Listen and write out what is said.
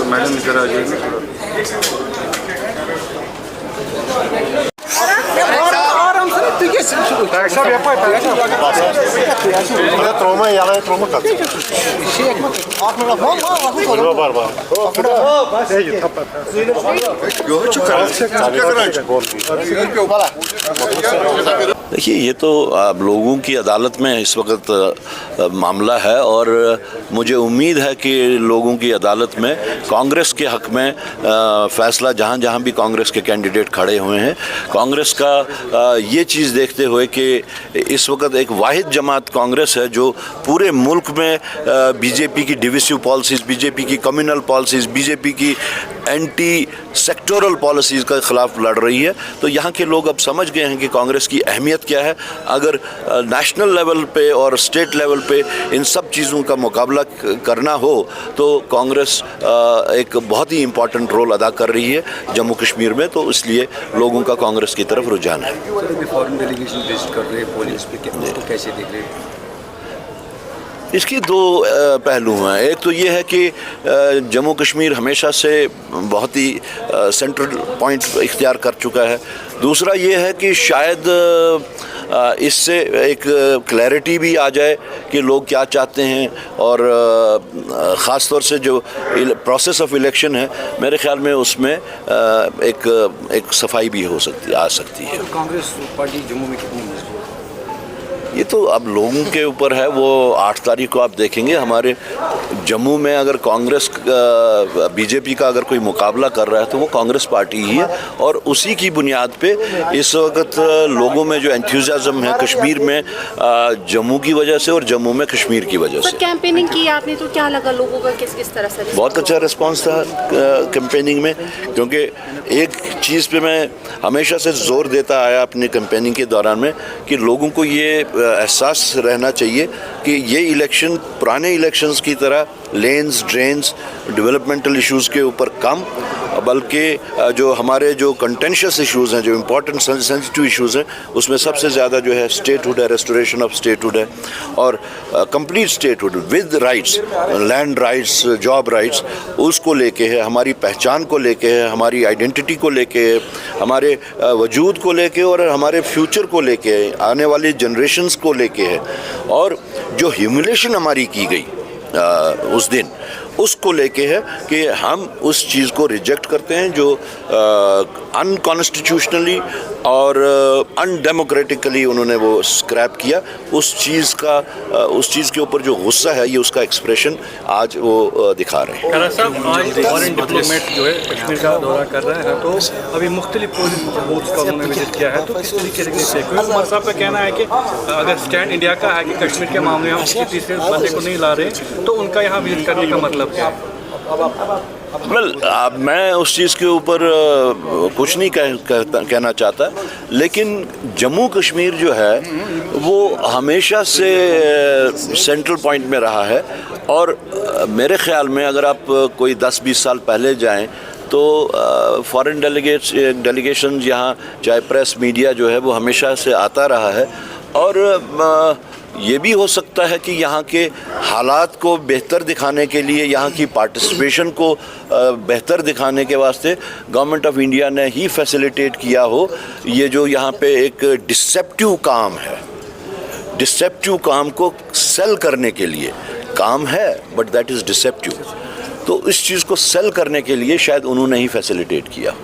Madam इधर आ जाइए। Trauma yalan trauma kat. देखिए, ये तो आप लोगों की अदालत में इस वक्त मामला है और मुझे उम्मीद है कि लोगों की अदालत में कांग्रेस के हक में फ़ैसला, जहाँ जहाँ भी कांग्रेस के कैंडिडेट खड़े हुए हैं, कांग्रेस का ये चीज़ देखते हुए कि इस वक्त एक वाहिद जमात कांग्रेस है जो पूरे मुल्क में बीजेपी की डिविसिव पॉलिसीज़, बीजेपी की कम्युनल पॉलिसीज़, बीजेपी की एंटी सेक्टोरल पॉलिसीज़ के ख़िलाफ़ लड़ रही है। तो यहाँ के लोग अब समझ गए हैं कि कांग्रेस की अहमियत क्या है। अगर नेशनल लेवल पे और स्टेट लेवल पे इन सब चीज़ों का मुकाबला करना हो तो कांग्रेस एक बहुत ही इम्पॉर्टेंट रोल अदा कर रही है जम्मू कश्मीर में, तो इसलिए लोगों का कांग्रेस की तरफ रुझान है। फॉरेन डेलीगेशन विजिट कर रहे हैं पुलिस पे, कैसे देख रहे हैं? इसकी दो पहलू हैं। एक तो ये है कि जम्मू कश्मीर हमेशा से बहुत ही सेंट्रल पॉइंट इख्तियार कर चुका है। दूसरा ये है कि शायद इससे एक क्लैरिटी भी आ जाए कि लोग क्या चाहते हैं, और ख़ास तौर से जो प्रोसेस ऑफ इलेक्शन है, मेरे ख्याल में उसमें एक सफाई भी आ सकती है। तो कांग्रेस पार्टी जम्मू में कितनी मजबूत? ये तो अब लोगों के ऊपर है, वो 8 तारीख को आप देखेंगे। हमारे जम्मू में अगर कांग्रेस बीजेपी का अगर कोई मुकाबला कर रहा है तो वो कांग्रेस पार्टी ही है, और उसी की बुनियाद पे इस वक्त लोगों में जो एंथुसियाज्म है कश्मीर में, जम्मू की वजह से और जम्मू में कश्मीर की वजह से। कैंपेनिंग की आपने तो क्या लगा लोगों का, किस तरह से? बहुत अच्छा रिस्पांस था कैंपेनिंग में, क्योंकि एक चीज़ पे मैं हमेशा से ज़ोर देता आया अपनी कैंपेनिंग के दौरान में कि लोगों को ये एहसास रहना चाहिए कि ये इलेक्शन पुराने इलेक्शंस की तरह लेन्स, ड्रेन्स, डेवलपमेंटल इश्यूज़ के ऊपर कम, बल्कि जो हमारे जो कंटेंशियस इश्यूज़ हैं, जो इम्पोर्टेंट सेंसिटिव इश्यूज़ हैं, उसमें सबसे ज़्यादा जो है स्टेटहुड है, रेस्टोरेशन ऑफ स्टेटहुड है, और complete statehood with rights, land rights, job rights, उसको लेके है, हमारी पहचान को लेके है, हमारी आइडेंटिटी को लेके है, हमारे वजूद को लेके और हमारे फ्यूचर को लेके है, आने वाली जनरेशन्स को लेके है। और जो ह्यूमिलेशन हमारी की गई उस दिन, उसको लेके है कि हम उस चीज़ को रिजेक्ट करते हैं जो अनकॉन्स्टिट्यूशनली और अनडेमोक्रेटिकली उन्होंने वो स्क्रैप किया। उस चीज़ के ऊपर जो गुस्सा है, ये उसका एक्सप्रेशन आज वो दिखा रहे हैं। खैरा साहब, आज फॉरेन डिप्लोमेट जो है कश्मीर का दौरा कर रहे हैं, तो अभी मुख्तलिफ पोलिंग बूथ्स का उन्होंने विजिट किया है, तो किस तरीके से उमर साहब का कहना है कि अगर स्टैंड इंडिया का है कि कश्मीर के मामले में हम किसी तीसरे बंदे को नहीं ला रहे, तो उनका यहाँ विजिट करने का मतलब क्या है? मैं उस चीज़ के ऊपर कुछ नहीं कहना चाहता, लेकिन जम्मू कश्मीर जो है वो हमेशा से सेंट्रल पॉइंट में रहा है, और मेरे ख्याल में अगर आप कोई 10-20 साल पहले जाएं तो फॉरेन डेलीगेशन यहाँ, चाहे प्रेस मीडिया जो है वो हमेशा से आता रहा है, और ये भी हो सकता है कि यहाँ के हालात को बेहतर दिखाने के लिए, यहाँ की पार्टिसिपेशन को बेहतर दिखाने के वास्ते गवर्नमेंट ऑफ इंडिया ने ही फैसिलिटेट किया हो ये जो यहाँ पे एक डिसेप्टिव काम है। डिसेप्टिव काम को सेल करने के लिए काम है, बट दैट इज़ डिसेप्टिव, तो इस चीज़ को सेल करने के लिए शायद उन्होंने ही फैसिलिटेट किया।